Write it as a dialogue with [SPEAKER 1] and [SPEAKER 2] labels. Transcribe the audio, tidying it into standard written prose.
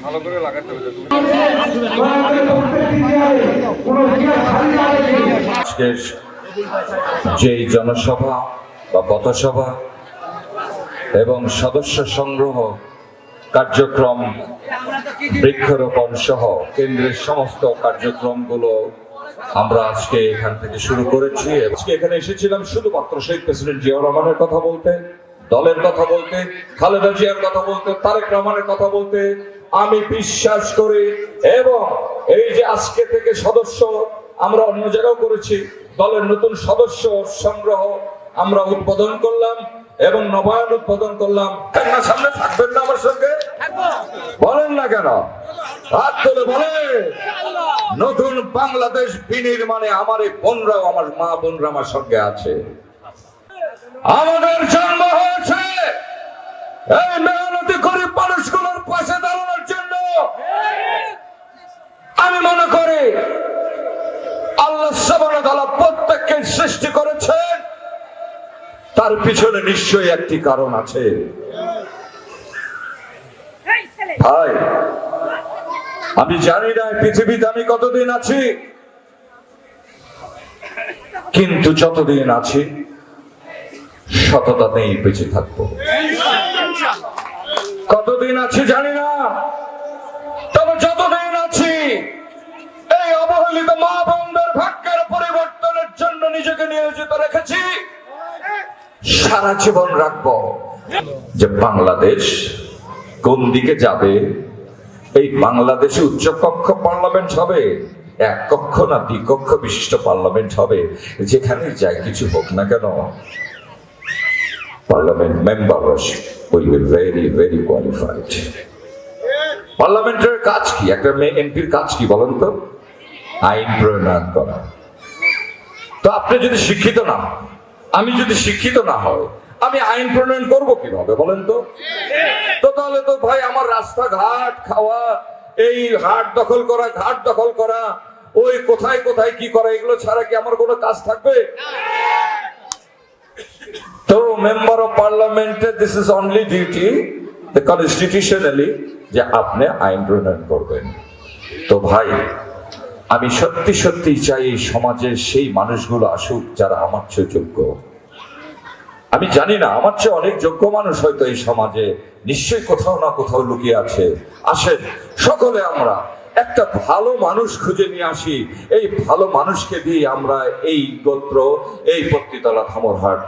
[SPEAKER 1] ভালো করে লাগাতে হবে।
[SPEAKER 2] আজকের যে জনসভা বা পথসভা এবং সদস্য সংগ্রহ কার্যক্রম, বৃক্ষরোপণ সহ কেন্দ্রের সমস্ত কার্যক্রমগুলো আমরা আজকে এখান থেকে শুরু করেছি। আজকে এখানে এসেছিলাম শুধুমাত্র শহীদ প্রেসিডেন্ট জিয়াউর রহমানের কথা বলতে, দলের কথা বলতে, খালেদা জিয়ার কথা বলতে, তারেক রহমানের কথা বলতে। আমি বিশ্বাস করি এবং এই যে আজকে থেকে সদস্য আমরা অন্য জায়গাও করেছি, দলের নতুন সদস্য সংগ্রহ আমরা উদ্বোধন করলাম এবং নবায়ন উদ্বোধন করলাম। সামনে থাকবেন না আমার সঙ্গে? বলেন না কেন? হাত তুলে বলে নতুন বাংলাদেশ বিনির্মাণে আমার এই বোনরাও, আমার মা বোনরা আমার সঙ্গে আছে। আমাদের জন্ম হয়েছে এই মেহনতি গরিব মানুষগুলোর পাশে দাঁড়ানোর জন্য। আমি মনে করি আল্লাহ সুবহানাহু ওয়া তাআলা প্রত্যেককে সৃষ্টি করেছেন, তার পিছনে নিশ্চয়ই একটি কারণ আছে। ভাই, আমি জানি না পৃথিবীতে আমি কতদিন আছি, কিন্তু যতদিন আছি সততাতেই বেঁচে থাকবো। কতদিন আছি জানি না, তবে যতদিন আছি এই অবহেলিত মা বোনদের ভাগ্যের পরিবর্তনের জন্য নিজেকে নিয়োজিত রেখেছি। সারা জীবন রাখবো যে বাংলাদেশ কোন দিকে যাবে। এই বাংলাদেশে উচ্চকক্ষ পার্লামেন্ট হবে, এক কক্ষ না দ্বিকক্ষ বিশিষ্ট পার্লামেন্ট হবে, যেখানে যাই কিছু হোক না কেন parliament members will be very very qualified. পার্লামেন্টের কাজ কি? একটা এমপির কাজ কি বলেন তো? আইন প্রণয়ন করা। তো আপনি যদি শিক্ষিত না, আমি যদি শিক্ষিত না হয়, আমি আইন প্রণয়ন করব কিভাবে বলেন তো? তো তাহলে তো ভাই আমার রাস্তাঘাট খাওয়া, এই হাট দখল করা, ঘাট দখল করা, ওই কোথায় কোথায় কি করা, এগুলো ছাড়া কি আমার কোনো কাজ থাকবে? তো মেম্বার অফ পার্লামেন্টের this is only duty the constitutionally, যে আপনি আইন প্রণয়ন করবেন। তো ভাই, আমি সত্যি সত্যি চাই এই সমাজের সেই মানুষগুলো আসুক যারা আমার চেয়ে যোগ্য। আমি জানি না, আমার চেয়ে অনেক যোগ্য মানুষ হয়তো এই সমাজে নিশ্চয়ই কোথাও না কোথাও লুকিয়ে আছে। আসেন সকলে আমরা একটা ভালো মানুষ খুঁজে নিয়ে আসি, এই ভালো মানুষকে দিয়ে আমরা এই গোত্র, এই পত্নীতলা ধামরহাট